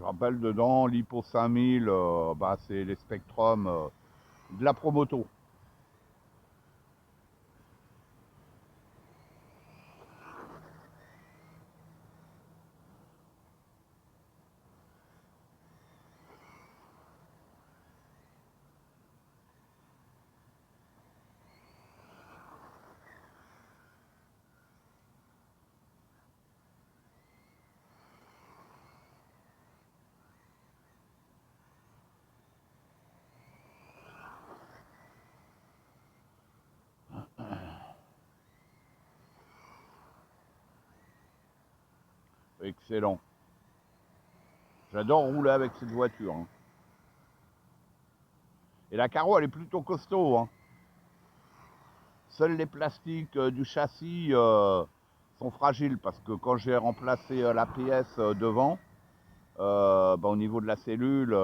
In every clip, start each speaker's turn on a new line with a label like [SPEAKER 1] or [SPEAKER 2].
[SPEAKER 1] rappelle dedans, l'Hippo 5000, bah, c'est les Spectrum de la Promoto. Excellent. J'adore rouler avec cette voiture, hein. Et la carreau, elle est plutôt costaud, hein. Seuls les plastiques du châssis sont fragiles parce que quand j'ai remplacé la pièce devant, bah, au niveau de la cellule,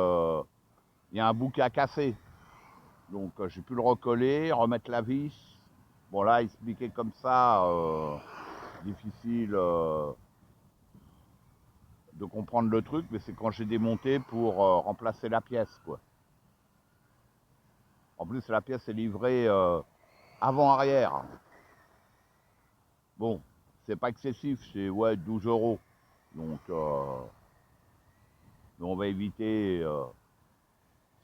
[SPEAKER 1] il y a un bout qui a cassé. Donc j'ai pu le recoller, remettre la vis. Bon là, expliquer comme ça, difficile de comprendre le truc, mais c'est quand j'ai démonté pour remplacer la pièce, quoi. En plus, la pièce est livrée avant-arrière. Bon, c'est pas excessif, c'est ouais 12 euros. Donc on va éviter.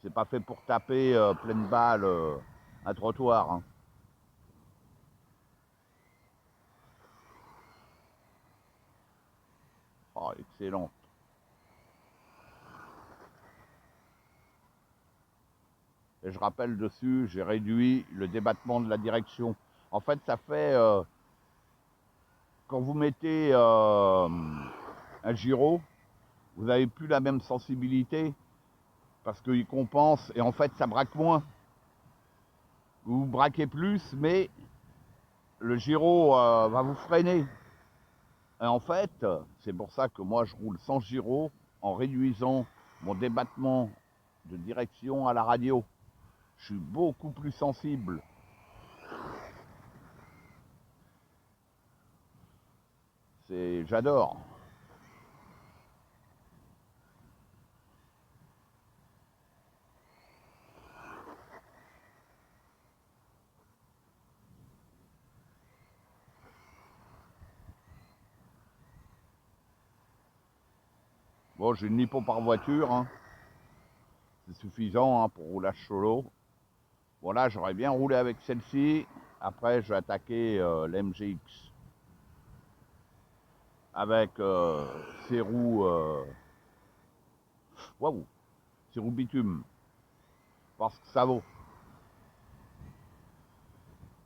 [SPEAKER 1] C'est pas fait pour taper pleine balle un trottoir, hein. Oh, excellent. Et je rappelle dessus, j'ai réduit le débattement de la direction. En fait, ça fait quand vous mettez un gyro, vous n'avez plus la même sensibilité parce qu'il compense et en fait ça braque moins. Vous braquez plus, mais le gyro va vous freiner. Et en fait, c'est pour ça que moi je roule sans gyro en réduisant mon débattement de direction à la radio. Je suis beaucoup plus sensible. J'adore. Bon, j'ai une lipo par voiture, hein. C'est suffisant hein, pour roulage solo. Bon là, j'aurais bien roulé avec celle-ci. Après, je vais attaquer l'MGX avec ses roues, waouh, ses roues bitume, parce que ça vaut.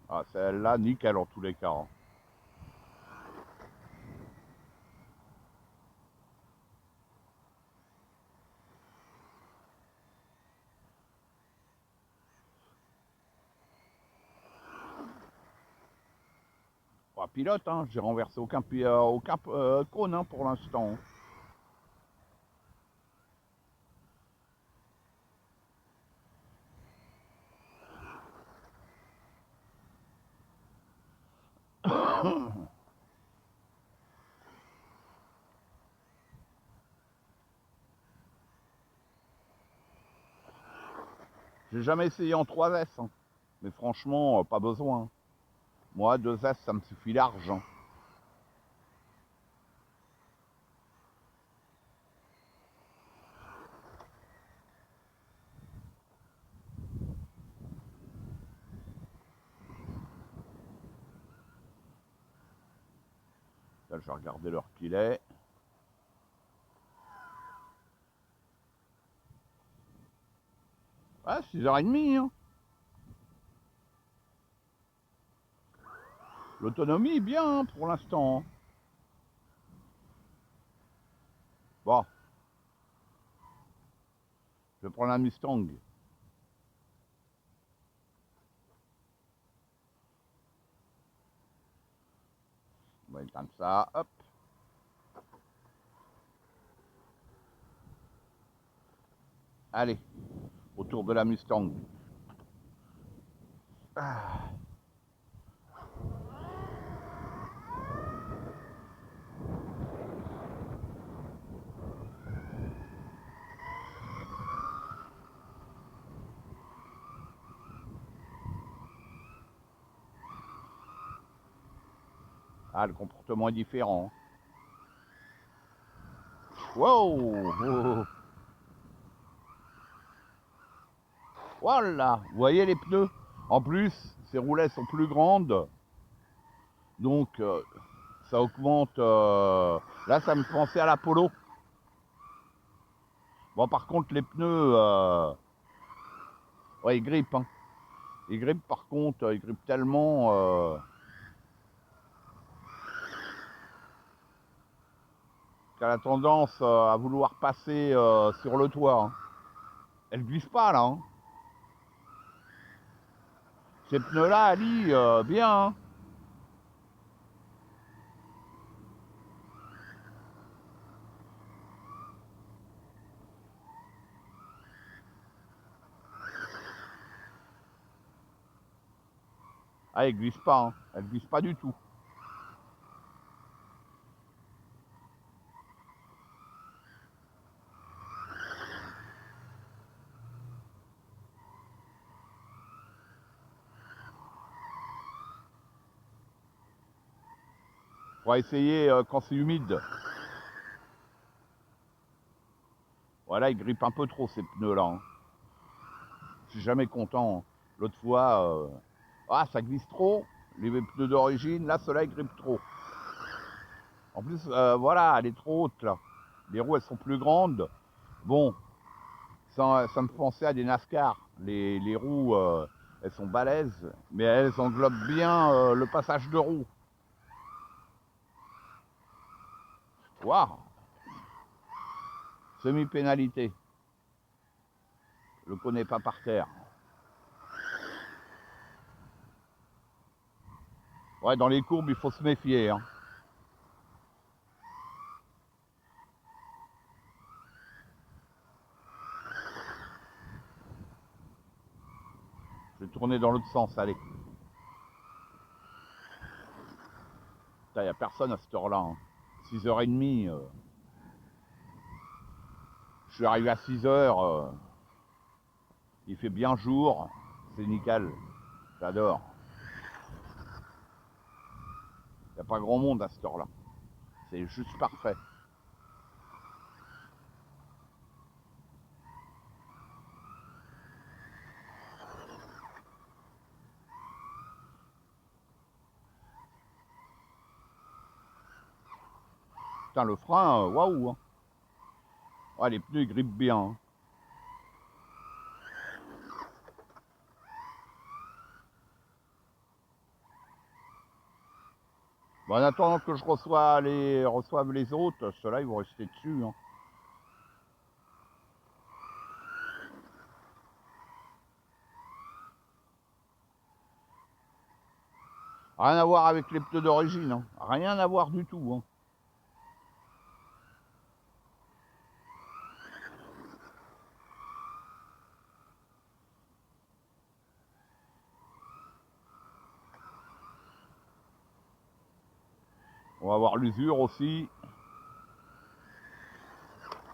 [SPEAKER 1] Ah, celle-là, nickel en tous les cas, hein. Bah, pilote, hein, j'ai renversé aucun cône hein, pour l'instant. J'ai jamais essayé en 3S, hein. Mais franchement, pas besoin. Moi, 2S, ça me suffit large, hein. Là, je vais regarder l'heure qu'il est. Ah, 6h30, hein. L'autonomie est bien hein, pour l'instant, hein. Bon, je vais prendre la Mustang. On va éteindre ça, hop. Allez, autour de la Mustang. Ah. Ah, le comportement est différent. Wow! Oh. Voilà! Vous voyez les pneus? En plus, ces roulettes sont plus grandes. Donc, ça augmente. Là, ça me pensait à la Polo. Bon, par contre, les pneus, ouais, ils grippent. Hein. Ils grippent, par contre, ils grippent tellement qu'elle a tendance à vouloir passer sur le toit. Hein. Elle glisse pas, là. Hein. Ces pneus-là, Ali, bien. Hein. Ah, elle glisse pas. Hein. Elle glisse pas du tout. On va essayer quand c'est humide. Voilà, ils grippent un peu trop, ces pneus-là. Hein. Je suis jamais content. Hein. L'autre fois, ah, ça glisse trop. Les pneus d'origine, là, ceux-là, ils grippent trop. En plus, voilà, elle est trop haute, là. Les roues, elles sont plus grandes. Bon, ça me pensait à des NASCAR. Les roues, elles sont balèzes, mais elles englobent bien le passage de roues. Waouh! Semi-pénalité. Je le connais pas par terre. Ouais, dans les courbes, il faut se méfier. Hein. Je vais tourner dans l'autre sens, allez. Il n'y a personne à cette heure-là. Hein. 6h30. Je suis arrivé à 6h. Il fait bien jour. C'est nickel. J'adore. Il n'y a pas grand monde à cette heure-là. C'est juste parfait. Putain, le frein, waouh. Hein. Ouais, les pneus, ils grippent bien. Hein. Bon, en attendant que je reçoive les autres, ceux-là, ils vont rester dessus. Hein. Rien à voir avec les pneus d'origine. Hein. Rien à voir du tout. Hein. On va voir l'usure aussi.